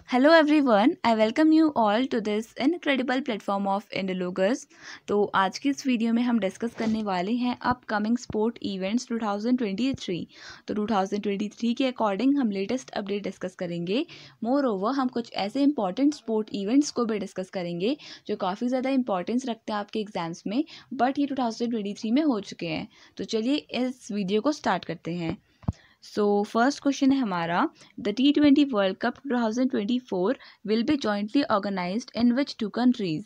Hello everyone, I welcome you all to this incredible platform of Indologers. तो आज की इस वीडियो में हम डिस्कस करने वाले हैं अपकमिंग स्पोर्ट इवेंट्स 2023। तो 2023 के अकॉर्डिंग हम लेटेस्ट अपडेट डिस्कस करेंगे। मोर ओवर हम कुछ ऐसे इंपॉर्टेंट स्पोर्ट इवेंट्स को भी डिस्कस करेंगे जो काफ़ी ज़्यादा इंपॉर्टेंस रखते हैं आपके एग्जाम्स में, बट ये 2023 में हो चुके हैं। तो चलिए इस वीडियो को स्टार्ट करते हैं। सो फर्स्ट क्वेश्चन है हमारा, the T20 world cup 2024 will be jointly organised in which two countries.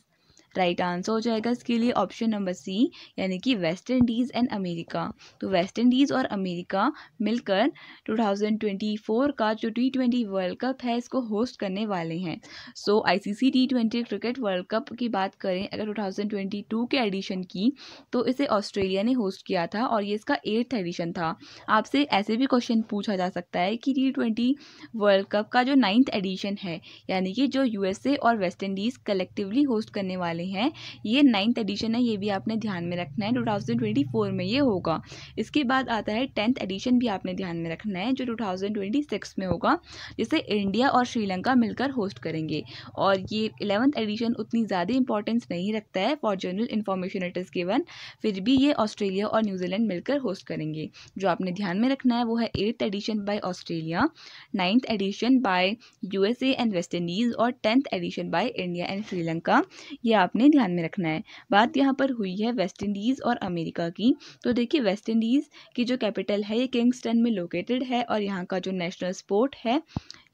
Right answer हो जाएगा इसके लिए ऑप्शन नंबर सी, यानी कि वेस्ट इंडीज़ एंड अमेरिका। तो वेस्ट इंडीज़ और अमेरिका मिलकर 2024 का जो T20 वर्ल्ड कप है इसको होस्ट करने वाले हैं। सो ICC T20 cricket world cup की बात करें अगर 2022 के एडिशन की, तो इसे ऑस्ट्रेलिया ने होस्ट किया था और ये इसका 8th एडिशन था। आपसे ऐसे भी क्वेश्चन पूछा जा सकता है कि T20 वर्ल्ड कप का जो 9th एडिशन है, यानी कि जो USA और वेस्ट इंडीज़ कलेक्टिवली होस्ट करने वाले हैं, ये 9th एडिशन है। ये भी आपने ध्यान में रखना है, 2024 में ये होगा। इसके बाद आता है 10th एडिशन, भी आपने ध्यान में रखना है, जो 2026 में होगा, जिसे इंडिया और श्रीलंका मिलकर होस्ट करेंगे। और ये 11th एडिशन उतनी ज़्यादा इंपॉर्टेंस नहीं रखता है, for general information it is given, फिर भी ये ऑस्ट्रेलिया और न्यूजीलैंड मिलकर होस्ट करेंगे। जो आपने ध्यान में रखना है वो है 8th edition by Australia, 9th edition by USA and West Indies और 10th edition by India and Sri Lanka. ये आपने ध्यान में रखना है। बात यहाँ पर हुई है वेस्ट इंडीज़ और अमेरिका की। तो देखिए, वेस्ट इंडीज़ की जो कैपिटल है ये किंगस्टन में लोकेटेड है और यहाँ का जो नेशनल स्पोर्ट है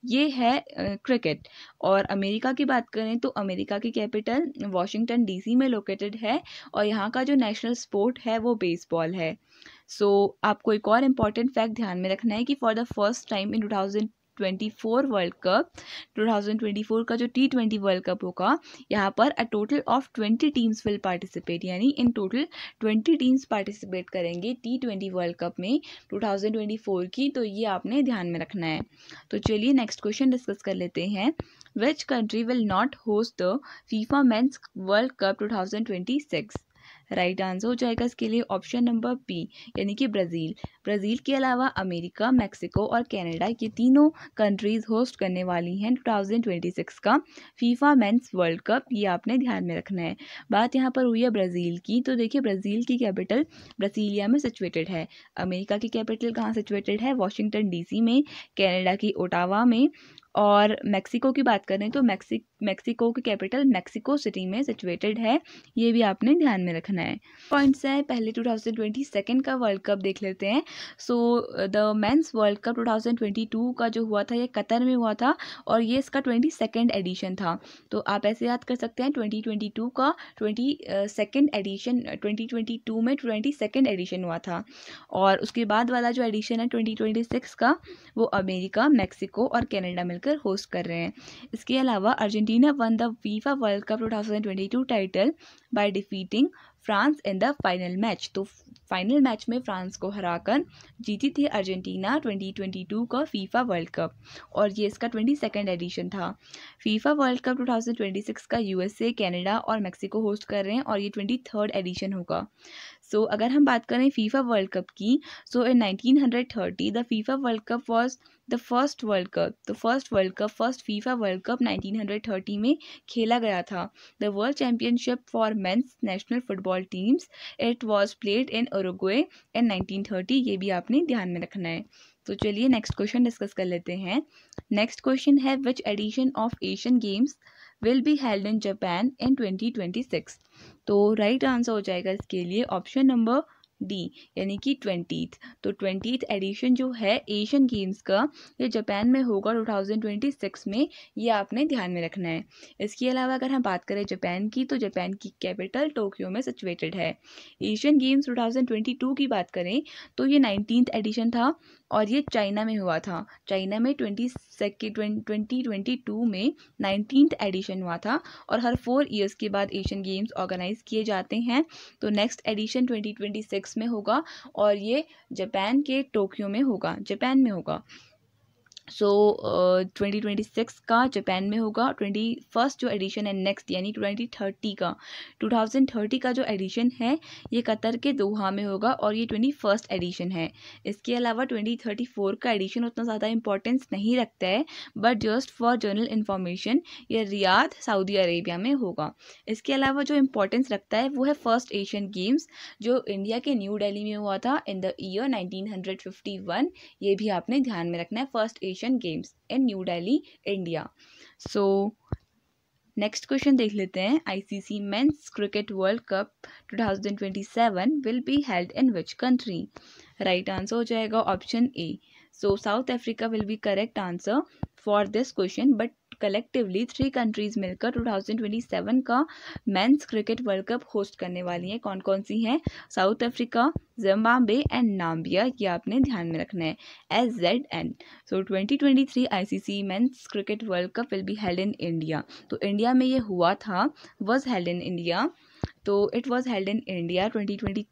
ये है क्रिकेट। और अमेरिका की बात करें तो अमेरिका की कैपिटल वॉशिंगटन DC में लोकेटेड है और यहाँ का जो नेशनल स्पोर्ट है वो बेसबॉल है। सो आपको एक और इम्पॉर्टेंट फैक्ट ध्यान में रखना है कि for the first time in 2024 world cup, 2024 का जो T20 वर्ल्ड कप होगा, यहाँ पर a total of 20 teams will participate, यानी इन टोटल 20 टीम्स पार्टिसिपेट करेंगे T20 वर्ल्ड कप में 2024 की। तो ये आपने ध्यान में रखना है। तो चलिए नेक्स्ट क्वेश्चन डिस्कस कर लेते हैं। Which country will not host the FIFA men's world cup 2026। Right answer हो जाएगा इसके लिए ऑप्शन नंबर बी, यानी कि ब्राज़ील। ब्राज़ील के अलावा अमेरिका, मैक्सिको और कनाडा, ये तीनों कंट्रीज़ होस्ट करने वाली हैं 2026 का फीफा मेंस वर्ल्ड कप। ये आपने ध्यान में रखना है। बात यहाँ पर हुई है ब्राज़ील की। तो देखिए, ब्राज़ील की कैपिटल ब्रासीलिया में सिचुएटेड है। अमेरिका की कैपिटल कहाँ सिचुएटेड है? वॉशिंगटन DC में। कनाडा की ओटावा में। और मैक्सिको की बात करें तो मैक्सिको की कैपिटल मैक्सिको सिटी में सिचुएटेड है। ये भी आपने ध्यान में रखना है। पॉइंट्स है, पहले 2022 का वर्ल्ड कप देख लेते हैं। So the mains world cup 2022 का जो हुआ था ये कतर में हुआ था और ये इसका 22nd एडिशन था। तो आप ऐसे याद कर सकते हैं, 2022 का 22nd एडिशन, 2022 में 22nd एडिशन हुआ था। और उसके बाद वाला जो एडिशन है 2026 का, वो अमेरिका, मैक्सिको और कनाडा मिलकर होस्ट कर रहे हैं। इसके अलावा Argentina won the FIFA world cup 2022 title by defeating France in the final match. तो फाइनल मैच में फ्रांस को हराकर जीती थी अर्जेंटीना 2022 का फीफा वर्ल्ड कप और ये इसका 22nd एडिशन था। फीफा वर्ल्ड कप 2026 का USA, कनाडा और मैक्सिको होस्ट कर रहे हैं और ये 23rd एडिशन होगा। सो अगर हम बात करें फीफा वर्ल्ड कप की, so in 1930 the FIFA world cup was the first world cup. तो फर्स्ट फीफा वर्ल्ड कप 1930 में खेला गया था। The world championship for men's national football teams, it was played in Uruguay in 1930। ये भी आपने ध्यान में रखना है। तो चलिए नेक्स्ट क्वेश्चन डिस्कस कर लेते हैं। नेक्स्ट क्वेश्चन है, which edition of Asian Games will be held in Japan in 2026। तो राइट आंसर हो जाएगा इसके लिए ऑप्शन नंबर डी, यानी कि 20th। तो 20th एडिशन जो है एशियन गेम्स का, ये जापान में होगा 2026 में। ये आपने ध्यान में रखना है। इसके अलावा अगर हम बात करें जापान की, तो जापान की कैपिटल टोक्यो में सिचुएटेड है। एशियन गेम्स 2022 की बात करें तो ये 19th एडिशन था और ये चाइना में हुआ था। चाइना में 2022 में 19th एडिशन हुआ था और हर 4 ईयर्स के बाद एशियन गेम्स ऑर्गेनाइज किए जाते हैं। तो नेक्स्ट एडिशन 2026 में होगा और ये जापान के टोक्यो में होगा, जापान में होगा। सो 2026 का जापान में होगा। 21st जो एडिशन है नेक्स्ट यानी 2030 का जो एडिशन है ये कतर के दोहा में होगा और ये 21st एडिशन है। इसके अलावा 2034 का एडिशन उतना ज़्यादा इंपॉर्टेंस नहीं रखता है, but just for general information ये रियाद सऊदी अरेबिया में होगा। इसके अलावा जो इम्पोर्टेंस रखता है वो है फर्स्ट एशियन गेम्स जो इंडिया के न्यू दिल्ली में हुआ था इन द ईयर 1951। ये भी आपने ध्यान में रखना है, first Asian Games in New Delhi India. So next question देख लेते हैं। ICC men's cricket world cup 2027 will be held in which country? Right answer हो जाएगा option A. So South Africa will be correct answer for this question, but collectively 3 countries मिलकर 2027 का men's cricket world cup host करने वाली हैं। कौन कौन सी हैं? South Africa, Zimbabwe and Namibia. ये आपने ध्यान में रखना है, SZN। So 2023 ICC men's cricket world cup will be held in India. तो इंडिया में ये हुआ था, वॉज हेल्ड इन इंडिया। तो it was held in India. 2023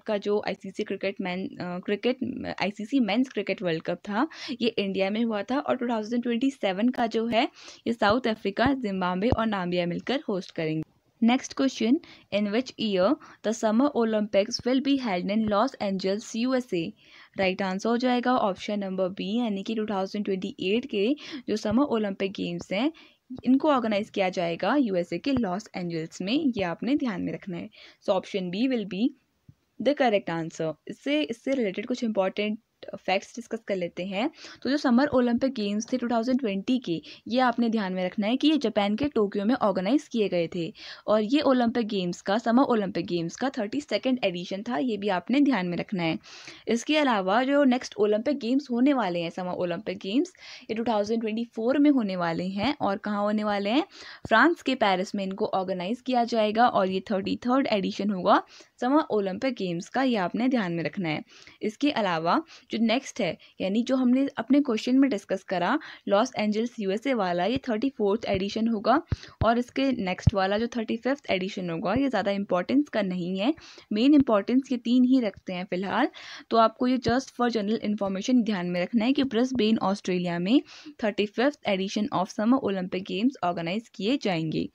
का जो ICC men's cricket world cup था ये इंडिया में हुआ था और 2027 का जो है ये साउथ अफ्रीका, जिम्बाब्वे और नाम्बिया मिलकर होस्ट करेंगे। Next question, in which year the summer Olympics will be held in Los Angeles USA? Right answer हो जाएगा ऑप्शन नंबर बी, यानी कि 2028 के जो समर ओलंपिक गेम्स हैं इनको ऑर्गेनाइज किया जाएगा USA के लॉस एंजल्स में। ये आपने ध्यान में रखना है। So option B will be the correct answer. इससे रिलेटेड कुछ इंपॉर्टेंट फैक्ट्स डिस्कस कर लेते हैं। तो जो समर ओलंपिक गेम्स थे 2020 के, ये आपने ध्यान में रखना है कि ये जापान के टोक्यो में ऑर्गेनाइज किए गए थे और ये ओलंपिक गेम्स का, समर ओलंपिक गेम्स का 32nd एडिशन था। ये भी आपने ध्यान में रखना है। इसके अलावा जो नेक्स्ट ओलंपिक गेम्स होने वाले हैं, समर ओलंपिक गेम्स, ये 2024 में होने वाले हैं और कहाँ होने वाले हैं? फ्रांस के पेरिस में इनको ऑर्गेनाइज किया जाएगा और ये 33rd एडिशन होगा समर ओलंपिक गेम्स का। ये आपने ध्यान में रखना है। इसके अलावा जो नेक्स्ट है, यानी जो हमने अपने क्वेश्चन में डिस्कस करा लॉस एंजल्स USA वाला, ये 34th एडिशन होगा और इसके नेक्स्ट वाला जो 35th एडिशन होगा ये ज़्यादा इंपॉर्टेंस का नहीं है। मेन इंपॉर्टेंस ये 3 ही रखते हैं फिलहाल। तो आपको ये जस्ट फॉर जनरल इन्फॉर्मेशन ध्यान में रखना है कि ब्रिस्बेन ऑस्ट्रेलिया में 35th edition of summer Olympic games organise किए जाएंगे।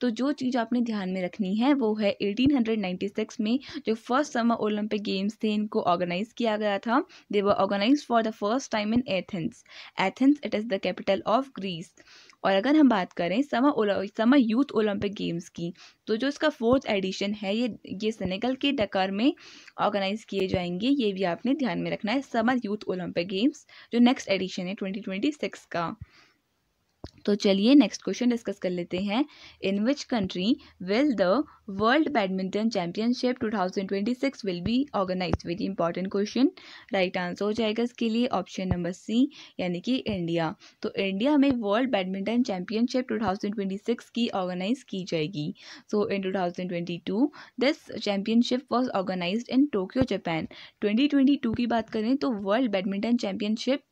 तो जो चीज़ आपने ध्यान में रखनी है वो है 1896 में जो फर्स्ट समर ओलंपिक गेम्स थे इनको ऑर्गेनाइज किया गया था। They were organised for the first time in Athens. Athens it is the capital of Greece. और अगर हम बात करें समर यूथ ओलंपिक गेम्स की, तो जो इसका 4th एडिशन है ये सेनेगल के डकार में ऑर्गेनाइज किए जाएंगे। ये भी आपने ध्यान में रखना है, समर यूथ ओलंपिक गेम्स जो नेक्स्ट एडिशन है 2026 का। तो चलिए नेक्स्ट क्वेश्चन डिस्कस कर लेते हैं। In which country will the world badminton championship 2026 will be organise? Very important question. Right answer हो जाएगा इसके लिए ऑप्शन नंबर सी, यानी कि इंडिया। तो इंडिया में वर्ल्ड बैडमिंटन चैंपियनशिप 2026 की ऑर्गेनाइज की जाएगी। So in 2022 this championship was organised in Tokyo, Japan. 2022 की बात करें तो वर्ल्ड बैडमिंटन चैंपियनशिप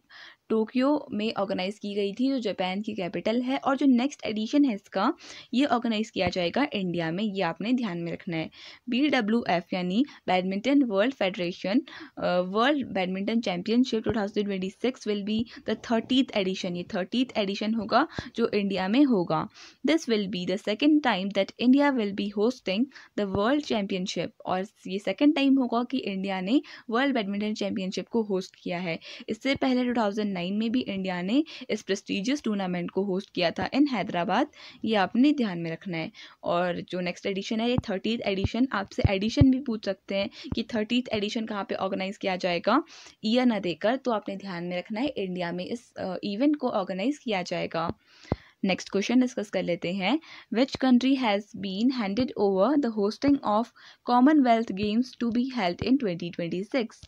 टोक्यो में ऑर्गेनाइज की गई थी जो जापान की कैपिटल है, और जो नेक्स्ट एडिशन है इसका ये ऑर्गेनाइज किया जाएगा इंडिया में। ये आपने ध्यान में रखना है। BWF यानी badminton world federation world badminton championship 2026 will be the 30th edition. ये 30th एडिशन होगा जो इंडिया में होगा। This will be the second time that India will be hosting the world championship, और ये सेकेंड टाइम होगा कि इंडिया ने वर्ल्ड बैडमिंटन चैंपियनशिप को होस्ट किया है। इससे पहले 2009 में भी इंडिया ने इस प्रेस्टीजियस टूर्नामेंट को होस्ट किया था इन हैदराबाद। ये आपने ध्यान में रखना है। और जो नेक्स्ट एडिशन है ये 30th एडिशन, आपसे एडिशन भी पूछ सकते हैं कि 30th एडिशन कहाँ पे ऑर्गेनाइज किया जाएगा, ईयर ना देकर। तो आपने ध्यान में रखना है इंडिया में इस इवेंट को ऑर्गेनाइज किया जाएगा। नेक्स्ट क्वेश्चन डिस्कस कर लेते हैं। Which country has been handed over the hosting of Commonwealth games to be held in 2026?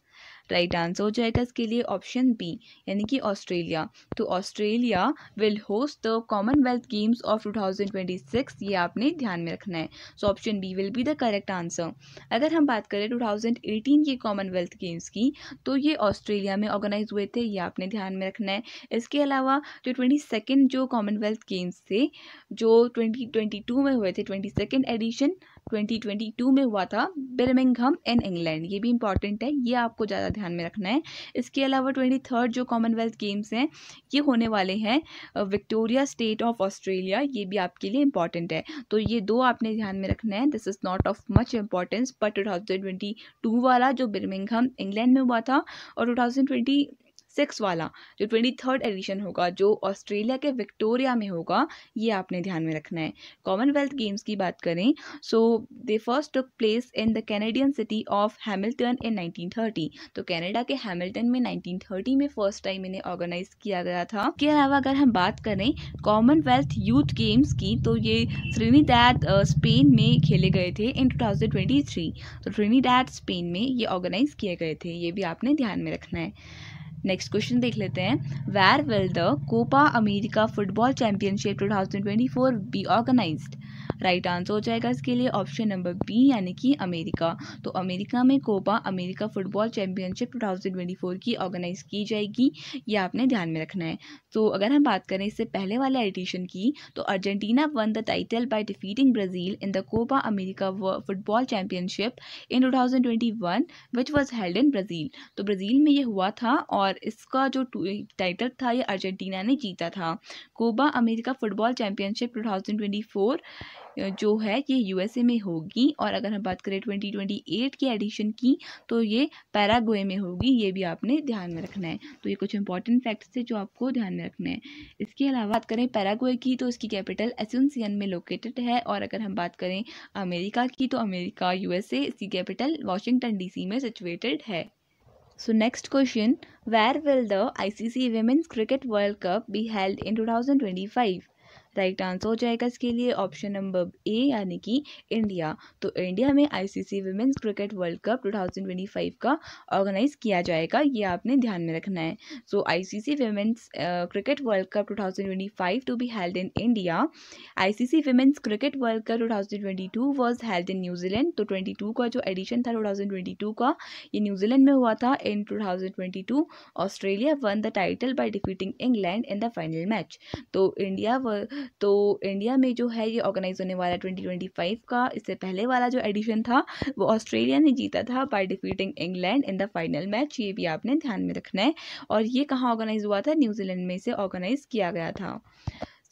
Right answer हो जाएगा इसके लिए ऑप्शन बी, यानी कि ऑस्ट्रेलिया। तो Australia will host the Commonwealth games of 2026। ये आपने ध्यान में रखना है। So option B will be the correct answer. अगर हम बात करें 2018 के कॉमनवेल्थ गेम्स की, तो ये ऑस्ट्रेलिया में ऑर्गेनाइज हुए थे। ये आपने ध्यान में रखना है। इसके अलावा जो 22nd जो कॉमनवेल्थ गेम्स थे जो 2022 में हुए थे 22nd एडिशन, 2022 में हुआ था बर्मिंघम इन इंग्लैंड। ये भी इंपॉर्टेंट है, ये आपको ज़्यादा ध्यान में रखना है। इसके अलावा 23rd जो कॉमनवेल्थ गेम्स हैं ये होने वाले हैं विक्टोरिया स्टेट ऑफ ऑस्ट्रेलिया, ये भी आपके लिए इंपॉर्टेंट है। तो ये दो आपने ध्यान में रखना है। This is not of much importance, पर 2022 वाला जो बर्मिंघम इंग्लैंड में हुआ था और 2026 वाला जो 23rd एडिशन होगा जो ऑस्ट्रेलिया के विक्टोरिया में होगा, ये आपने ध्यान में रखना है। कॉमनवेल्थ गेम्स की बात करें so they first took place in the Canadian city of Hamilton in 1930। तो कनाडा के हैमिल्टन में 1930 में फर्स्ट टाइम इन्हें ऑर्गेनाइज किया गया था। इसके अलावा अगर हम बात करें कॉमनवेल्थ यूथ गेम्स की तो ये ट्रिनिडैड स्पेन में खेले गए थे इन 2023। तो ट्रिनिडैड स्पेन में ये ऑर्गेनाइज किए गए थे, ये भी आपने ध्यान में रखना है। नेक्स्ट क्वेश्चन देख लेते हैं। Where will the Copa America football championship 2024 be organised? Right answer हो जाएगा इसके लिए ऑप्शन नंबर बी यानी कि अमेरिका। तो अमेरिका में कोपा अमेरिका फुटबॉल चैंपियनशिप 2024 की ऑर्गेनाइज की जाएगी, ये आपने ध्यान में रखना है। तो अगर हम बात करें इससे पहले वाले एडिशन की तो Argentina won the title by defeating Brazil in the Copa America football championship in 2021 which was held in Brazil. तो ब्राज़ील में ये हुआ था और इसका जो टाइटल था ये अर्जेंटीना ने जीता था। कोपा अमेरिका फुटबॉल चैंपियनशिप 2024 जो है ये यूएसए में होगी। और अगर हम बात करें 2028 की एडिशन की तो ये पैराग्वे में होगी, ये भी आपने ध्यान में रखना है। तो ये कुछ इंपॉर्टेंट फैक्ट्स थे जो आपको ध्यान में रखने हैं। इसके अलावा बात करें पैराग्वे की तो इसकी कैपिटल एसुनसियन में लोकेटेड है। और अगर हम बात करें अमेरिका की तो अमेरिका यूएसए, इसकी कैपिटल वॉशिंगटन डीसी में सिचुएटेड है। So next question, where will the ICC Women's Cricket World Cup be held in 2025? Right answer हो जाएगा इसके लिए ऑप्शन नंबर ए यानी कि इंडिया। तो इंडिया में ICC women's cricket world cup 2025 का ऑर्गेनाइज किया जाएगा, ये आपने ध्यान में रखना है। So ICC women's cricket world cup 2025 to be held in India. ICC women's cricket world cup 2022 was held in New Zealand. तो 22 का जो एडिशन था 2022 का ये न्यूजीलैंड में हुआ था। इन 2022 Australia won the title by defeating England in the final match. तो इंडिया में जो है ये ऑर्गेनाइज होने वाला 2025 का। इससे पहले वाला जो एडिशन था वो ऑस्ट्रेलिया ने जीता था by defeating England in the final match, ये भी आपने ध्यान में रखना है। और ये कहाँ ऑर्गेनाइज हुआ था? न्यूजीलैंड में से ऑर्गेनाइज किया गया था।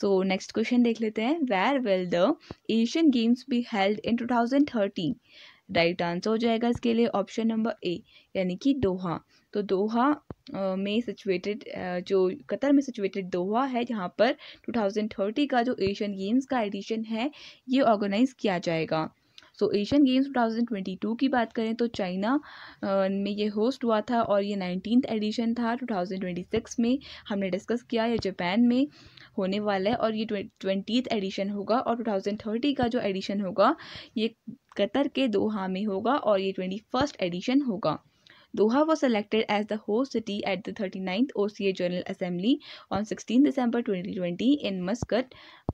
सो नेक्स्ट क्वेश्चन देख लेते हैं। Where will the Asian games be held in 2030? Right answer हो जाएगा इसके लिए ऑप्शन नंबर ए यानी कि दोहा। तो दोहा में सिचुएटेड जो कतर में सिचुएटेड दोहा है जहाँ पर 2030 का जो एशियन गेम्स का एडिशन है ये ऑर्गेनाइज किया जाएगा। सो एशियन गेम्स 2022 की बात करें तो चाइना में ये होस्ट हुआ था और ये 19th एडिशन था। 2026 में हमने डिस्कस किया ये जापान में होने वाला है और ये 20th एडिशन होगा। और 2030 का जो एडिशन होगा ये कतर के दोहा में होगा और ये 21st एडिशन होगा। Doha was selected as the host city at the 39th OCA General Assembly on 16 December 2020 in Muscat,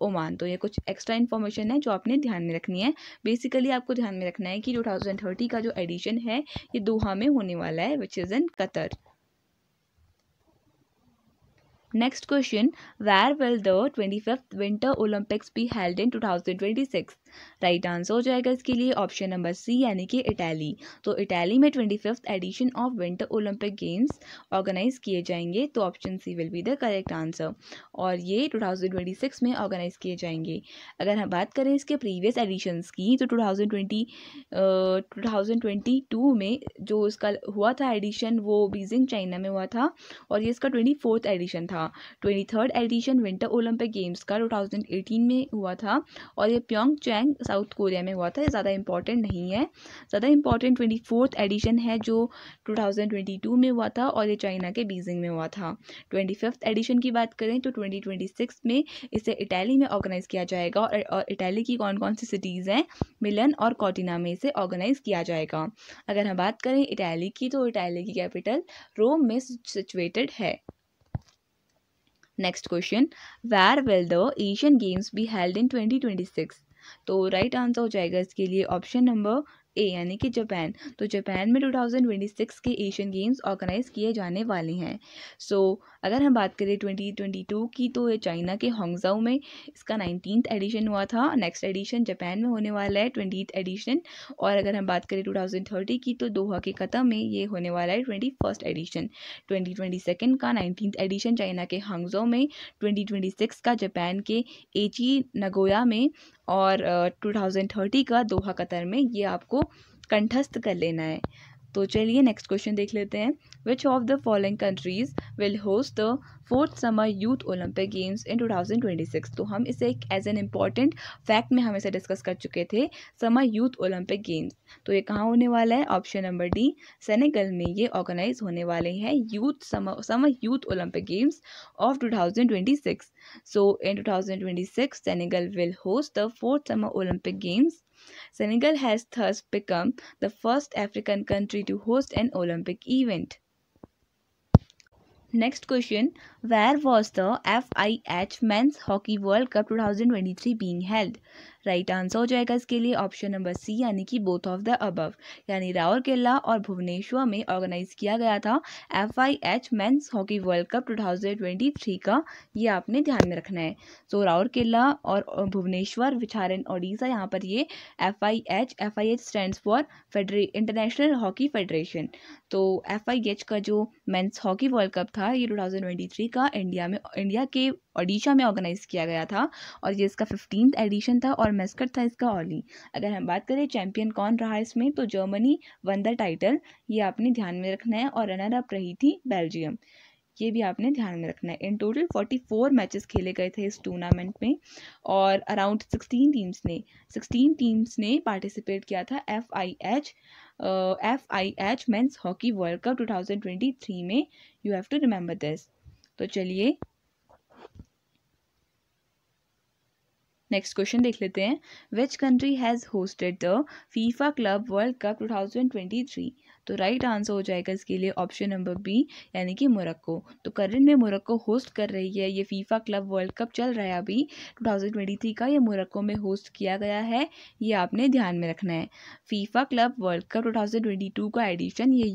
Oman. तो ये कुछ एक्स्ट्रा इन्फॉर्मेशन है जो आपने ध्यान में रखनी है। बेसिकली आपको ध्यान में रखना है कि 2030 का जो एडिशन है ये दोहा में होने वाला है which is in Qatar. Next question, where will the 25th winter Olympics be held in 2026? Right answer हो जाएगा इसके लिए ऑप्शन नंबर सी यानी कि इटाली। तो इटाली में 25th edition of winter Olympic games organise किए जाएंगे। तो option C will be the correct answer और ये 2026 में ऑर्गेनाइज किए जाएंगे। अगर हम बात करें इसके प्रीवियस एडिशंस की तो 2022 में जो इसका हुआ था एडिशन वो बीजिंग चाइना में हुआ था और ये इसका 24th एडिशन था। 23rd addition winter Olympic games का 2018 में हुआ था और ये प्योंगचैंग साउथ कोरिया में हुआ था। ये ज़्यादा इंपॉर्टेंट नहीं है, ज़्यादा इंपॉर्टेंट 24th एडिशन है जो 2022 में हुआ था और ये चाइना के बीजिंग में हुआ था। 25th एडिशन की बात करें तो 2026 में इसे इटाली में ऑर्गेनाइज किया जाएगा और इटाली की कौन कौन सी सिटीज़ हैं? मिलन और कॉर्टिना में इसे ऑर्गेनाइज किया जाएगा। अगर हम बात करें इटाली की तो इटाली की कैपिटल रोम में सिचुएटेड है। Next question, where will the Asian games be held in 2026? तो राइट आंसर हो जाएगा इसके लिए ऑप्शन नंबर ए यानी कि जापान। तो जापान में 2026 के एशियन गेम्स ऑर्गेनाइज किए जाने वाले हैं। अगर हम बात करें 2022 की, तो ये चाइना के होंगजाओ में इसका 19th एडिशन हुआ था। नेक्स्ट एडिशन जापान में होने वाला है 20th एडिशन। और अगर हम बात करें 2030 की, तो दोहा के कतर में ये होने वाला है 21st एडिशन। 2022 का 19th एडिशन चाइना के होंगजाओ में, 2026 का जापान के एची नगोया में, और 2030 का दोहा कतर में। ये आपको कंठस्थ कर लेना है। तो चलिए नेक्स्ट क्वेश्चन देख लेते हैं। Which of the following countries will host the 4th summer youth Olympic games in 2026। तो हम इसे एक एज एन इम्पॉर्टेंट फैक्ट में हम इसे डिस्कस कर चुके थे, समर यूथ ओलंपिक गेम्स। तो ये कहाँ होने वाला है? ऑप्शन नंबर डी, सेनेगल में ये ऑर्गेनाइज होने वाले हैं summer youth Olympic games of 2026। So in 2026 Senegal will host the 4th summer Olympic games. Senegal has thus become the first African country to host an Olympic event. Next question, where was the FIH Men's Hockey World Cup 2023 being held? Right answer हो जाएगा इसके लिए option number C, यानी कि both of the above, यानी राउरकेला और भुवनेश्वर में organise किया गया था FIH men's hockey world cup 2023 का। ये आपने ध्यान में रखना है। सो राउरकेला और Bhubaneswar which are in Odisha, यहाँ पर ये FIH stands for international hockey federation. तो FIH का जो मेंस हॉकी वर्ल्ड कप था ये 2023 का इंडिया के ओडिशा में ऑर्गेनाइज किया गया था, और ये इसका 15th एडिशन था और मैस्कट था इसका ओली। अगर हम बात करें चैंपियन कौन रहा इसमें, तो जर्मनी वन द टाइटल, ये आपने ध्यान में रखना है, और रनर अप रही थी बेल्जियम। ये भी आपने ध्यान में रखना है। इन टोटल 44 मैचेस खेले गए थे इस टूर्नामेंट में, और अराउंड 16 टीम्स ने पार्टिसिपेट किया था FIH men's hockey world cup 2023 में। You have to remember this. तो चलिए नेक्स्ट क्वेश्चन देख लेते हैं। Which country has hosted the FIFA club world cup 2023? तो राइट आंसर हो जाएगा इसके लिए ऑप्शन नंबर बी, यानी कि मोरक्को। तो करंट में मोरक्को होस्ट कर रही है ये फीफा क्लब वर्ल्ड कप चल रहा है अभी 2023 का, ये मोरक्को में होस्ट किया गया है। ये आपने ध्यान में रखना है। फीफा क्लब वर्ल्ड कप 2022 का एडिशन ये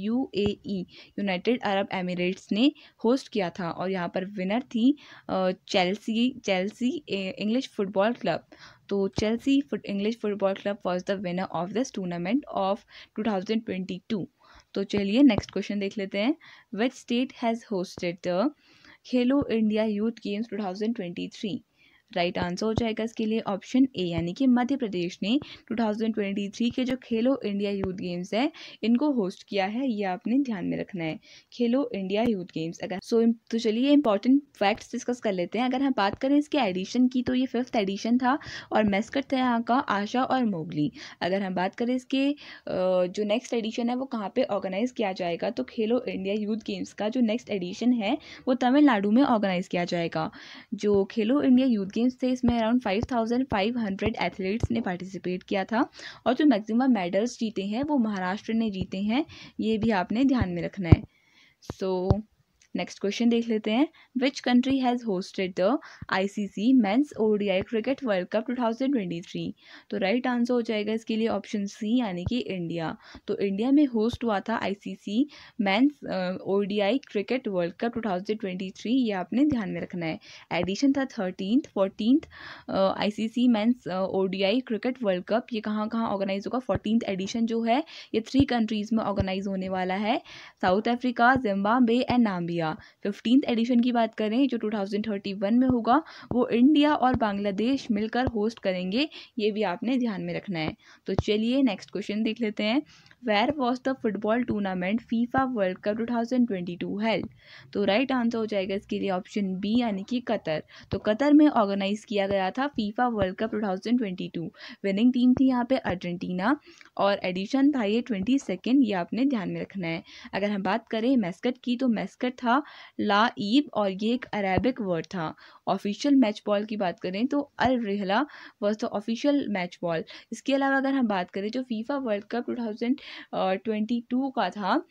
UAE यूनाइटेड अरब एमिरेट्स ने होस्ट किया था, और यहाँ पर विनर थी चेल्सी इंग्लिश फुटबॉल क्लब। तो Chelsea English football club was the winner of this tournament of 2022। तो चलिए नेक्स्ट क्वेश्चन देख लेते हैं। Which state has hosted the Khelo India youth games 2023? Right answer हो जाएगा इसके लिए ऑप्शन ए, यानी कि मध्य प्रदेश ने 2023 के जो खेलो इंडिया यूथ गेम्स है इनको होस्ट किया है। ये आपने ध्यान में रखना है, खेलो इंडिया यूथ गेम्स। तो चलिए इंपॉर्टेंट फैक्ट्स डिस्कस कर लेते हैं। अगर हम बात करें इसके एडिशन की, तो ये 5th एडिशन था, और मैस्कट था यहाँ का आशा और मोगली। अगर हम बात करें इसके जो नेक्स्ट एडिशन है वो कहाँ पे ऑर्गेनाइज किया जाएगा, तो खेलो इंडिया यूथ गेम्स का जो नेक्स्ट एडिशन है वो तमिलनाडु में ऑर्गेनाइज किया जाएगा। जो खेलो इंडिया यूथ गेम्स थे इसमें अराउंड 5500 एथलीट्स ने पार्टिसिपेट किया था, और जो मैक्सिमम मेडल्स जीते हैं वो महाराष्ट्र ने जीते हैं। ये भी आपने ध्यान में रखना है। सो नेक्स्ट क्वेश्चन देख लेते हैं। Which country has hosted the ICC men's ODI cricket world cup 2023? तो राइट आंसर हो जाएगा इसके लिए ऑप्शन सी, यानी कि इंडिया। तो इंडिया में होस्ट हुआ था ICC men's ODI cricket world cup 2023। ये आपने ध्यान में रखना है। एडिशन था 14th ICC men's ODI cricket world cup. ये कहाँ ऑर्गेनाइज होगा? 14th एडिशन जो है ये 3 कंट्रीज़ में ऑर्गेनाइज होने वाला है, South Africa, Zimbabwe and Namibia. 15th edition की बात करें जो 2031 में होगा, वो इंडिया और बांग्लादेश मिलकर होस्ट करेंगे। ये भी आपने ध्यान में रखना है। तो चलिए नेक्स्ट क्वेश्चन देख लेते हैं। Where was the football tournament FIFA world cup 2022 held? तो राइट आंसर हो जाएगा इसके लिए ऑप्शन बी, यानी कि कतर। तो कतर में ऑर्गेनाइज किया गया था FIFA world cup 2022। Winning team थी यहाँ पे अर्जेंटीना, और एडिशन था ये 22nd। ये आपने ध्यान में रखना है। अगर हम बात करें मैस्कट की, तो मैस्कट था था लाइब और ये एक अरेबिक वर्ड था। ऑफिशियल मैच बॉल की बात करें तो Al Rihla was the official match ball. इसके अलावा अगर हम बात करें जो फीफा वर्ल्ड कप 2022 का था,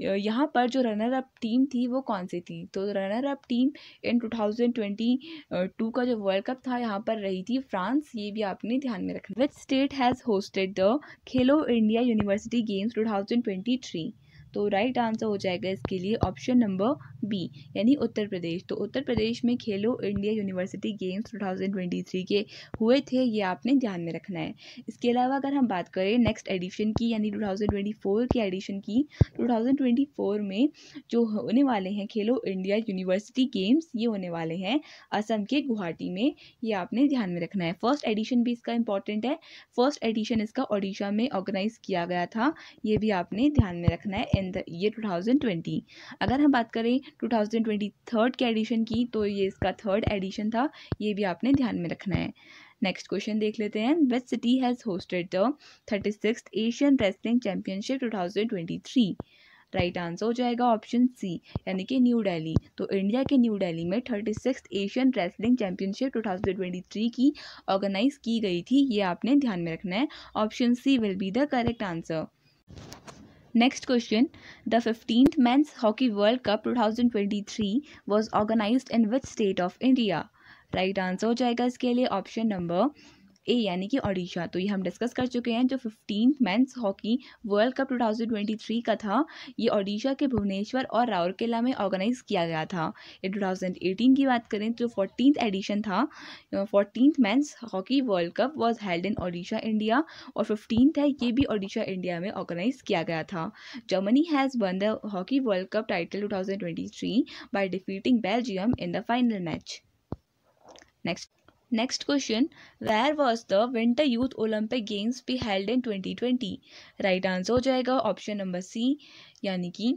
यहाँ पर जो रनर अप टीम थी वो कौन सी थी? तो रनर अप टीम इन 2022 का जो वर्ल्ड कप था यहाँ पर रही थी फ्रांस। ये भी आपने ध्यान में रखना। विच state has hosted the Khelo India university games 2023? तो राइट आंसर हो जाएगा इसके लिए ऑप्शन नंबर बी, यानी उत्तर प्रदेश। तो उत्तर प्रदेश में खेलो इंडिया यूनिवर्सिटी गेम्स 2023 के हुए थे, ये आपने ध्यान में रखना है। इसके अलावा अगर हम बात करें नेक्स्ट एडिशन की, यानी 2024 की एडिशन की, 2024 में जो होने वाले हैं खेलो इंडिया यूनिवर्सिटी गेम्स, ये होने वाले हैं असम के गुवाहाटी में, ये आपने ध्यान में रखना है। फर्स्ट एडिशन भी इसका इंपॉर्टेंट है। फर्स्ट एडिशन इसका ओडिशा में ऑर्गेनाइज किया गया था, ये भी आपने ध्यान में रखना है इन द ईयर 2020। अगर हम बात करें 2023 के एडिशन की, तो ये इसका थर्ड एडिशन था, ये भी आपने ध्यान में रखना है। नेक्स्ट क्वेश्चन देख लेते हैं। Which city has hosted the 36th Asian wrestling championship 2023? Right answer हो जाएगा ऑप्शन सी, यानी कि न्यू दिल्ली। तो इंडिया के न्यू दिल्ली में 36th एशियन रेसलिंग चैंपियनशिप 2023 की ऑर्गेनाइज की गई थी, ये आपने ध्यान में रखना है। Option C will be the correct answer. Next question, the 15th men's hockey world cup 2023 was organised in which state of India? Right answer हो जाएगा इसके लिए ऑप्शन नंबर ए, यानी कि ओडिशा। तो ये हम डिस्कस कर चुके हैं। जो 15th men's hockey world cup 2023 का था, ये ओडिशा के भुवनेश्वर और राउरकेला में ऑर्गेनाइज किया गया था। ये 2018 की बात करें तो 14th एडिशन था। 14th mains hockey world cup was held in Odisha India, और 15th है ये भी ओडिशा इंडिया में ऑर्गेनाइज किया गया था। Germany has one the hockey world cup title 2023 by defeating Belgium in the final match. Next question, where was the Winter Youth Olympic Games be held in 2020? Right answer हो जाएगा option number C, यानी कि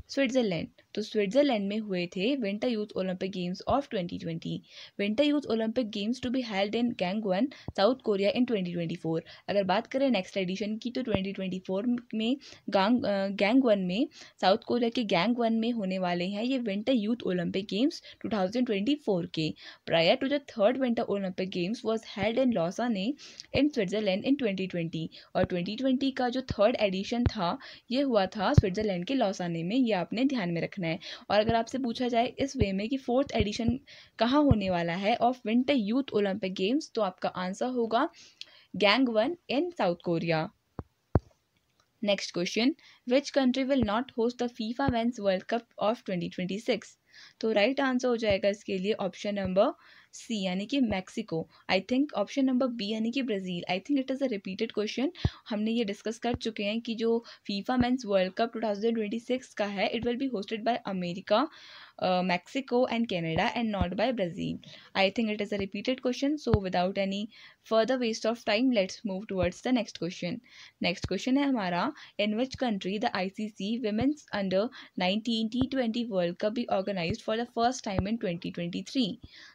Switzerland. तो Switzerland में हुए थे winter youth Olympic games of 2020। Winter youth Olympic games to be held in Gangwon, South Korea in 2024। अगर बात करें नेक्स्ट एडिशन की, तो 2024 में गैंगवन में, साउथ कोरिया के गैंगवन में होने वाले हैं ये विंटर यूथ ओलंपिक गेम्स 2024 के। Prior to the third winter Olympic games was held in Lausanne in Switzerland in 2020, और 2020 का जो थर्ड एडिशन था ये हुआ था स्विट्जरलैंड के लॉसाने में, ये आपने ध्यान में रखना है। और अगर आपसे पूछा जाए इस वे में कि फोर्थ एडिशन कहाँ होने वाला है of winter youth Olympic games, तो आपका आंसर होगा Gangwon in South Korea. Next question, which country will not host the FIFA men's world cup of 2026? तो राइट आंसर हो जाएगा इसके लिए ऑप्शन नंबर सी, यानी कि Mexico. I think option number B, यानी कि Brazil. I think it is a repeated question, हमने ये डिस्कस कर चुके हैं कि जो फीफा मेंस वर्ल्ड कप 2026 का है, it will be hosted by America, Mexico and Canada, and not by Brazil. I think it is a repeated question, so without any further waste of time, let's move towards the next question. Next question है हमारा, in which country the ICC Women's Under 19 T20 World Cup be organized for the first time in 2023?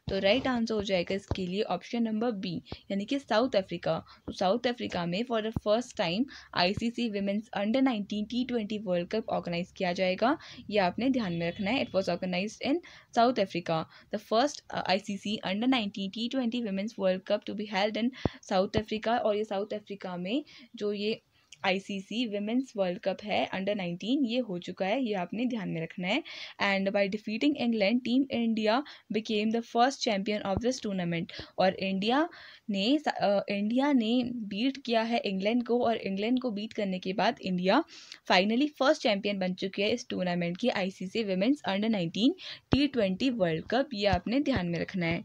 तो right answer हो जाएगा इसके लिए option number B, यानी कि South Africa. तो साउथ अफ्रीका में for the first time ICC Women's Under 19 T20 world cup organise किया जाएगा, ये आपने ध्यान में रखना है। It was organized in South Africa. The first ICC Under 19 T20 Women's World Cup to be held in South Africa, और ये साउथ अफ्रीका में जो ये ICC Women's World Cup है अंडर 19, ये हो चुका है, ये आपने ध्यान में रखना है। And by defeating England, team India became the first champion of this tournament, और इंडिया ने बीट किया है इंग्लैंड को, और इंग्लैंड को बीट करने के बाद इंडिया फाइनली फर्स्ट चैम्पियन बन चुकी है इस टूर्नामेंट की, ICC Women's Under 19 T20 world cup, ये आपने ध्यान में रखना है।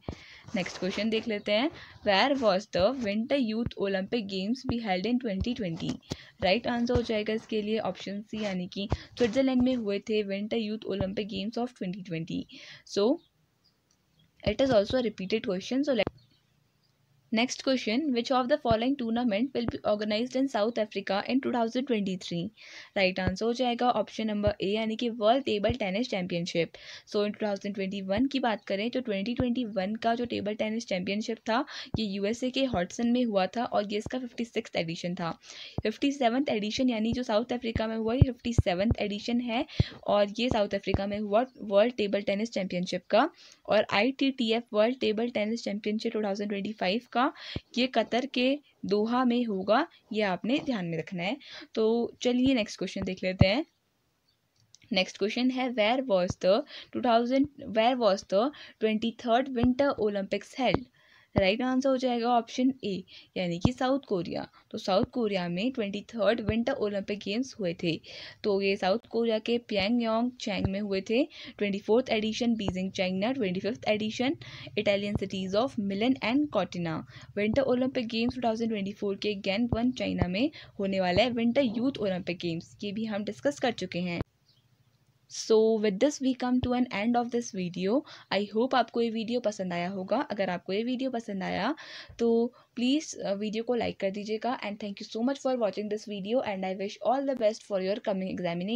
नेक्स्ट क्वेश्चन देख लेते हैं, where was the winter youth Olympic games be held in 2020? Right answer हो जाएगा इसके लिए ऑप्शन सी, यानी कि स्विट्जरलैंड में हुए थे winter youth Olympic games of 2020। So it is also repeated question, so next question, which of the following tournament will be organised in South Africa in 2023? Right answer हो जाएगा option number A, यानी कि world table tennis championship. So in 2021 की बात करें तो 2021 का जो टेबल टेनिस चैंपियनशिप था ये यूएसए के हॉटसन में हुआ था और ये इसका 56th एडिशन था। 57th एडिशन यानी जो साउथ अफ्रीका में हुआ ये 57th एडिशन है और ये साउथ अफ्रीका में हुआ वर्ल्ड टेबल टेनिस चैंपियनशिप का। और ITTF world table tennis championship 2025 का ये कतर के दोहा में होगा, ये आपने ध्यान में रखना है। तो चलिए नेक्स्ट क्वेश्चन देख लेते हैं। नेक्स्ट क्वेश्चन है, where was the 23rd winter Olympics held? Right answer हो जाएगा ऑप्शन ए, यानी कि साउथ कोरिया। तो साउथ कोरिया में 23rd विंटर ओलंपिक गेम्स हुए थे। तो ये साउथ कोरिया के प्यांगयांग चैंग में हुए थे। 24th edition Beijing China, 25th edition Italian cities of Milan and Cortina. Winter Olympic games 2024 के गैंगवन चाइना में होने वाला है विंटर यूथ ओलंपिक गेम्स, ये भी हम डिस्कस कर चुके हैं। So with this we come to an end of this video. I hope आपको ये वीडियो पसंद आया होगा। अगर आपको ये वीडियो पसंद आया तो प्लीज़ वीडियो को लाइक कर दीजिएगा। And thank you so much for watching this video and I wish all the best for your coming examination.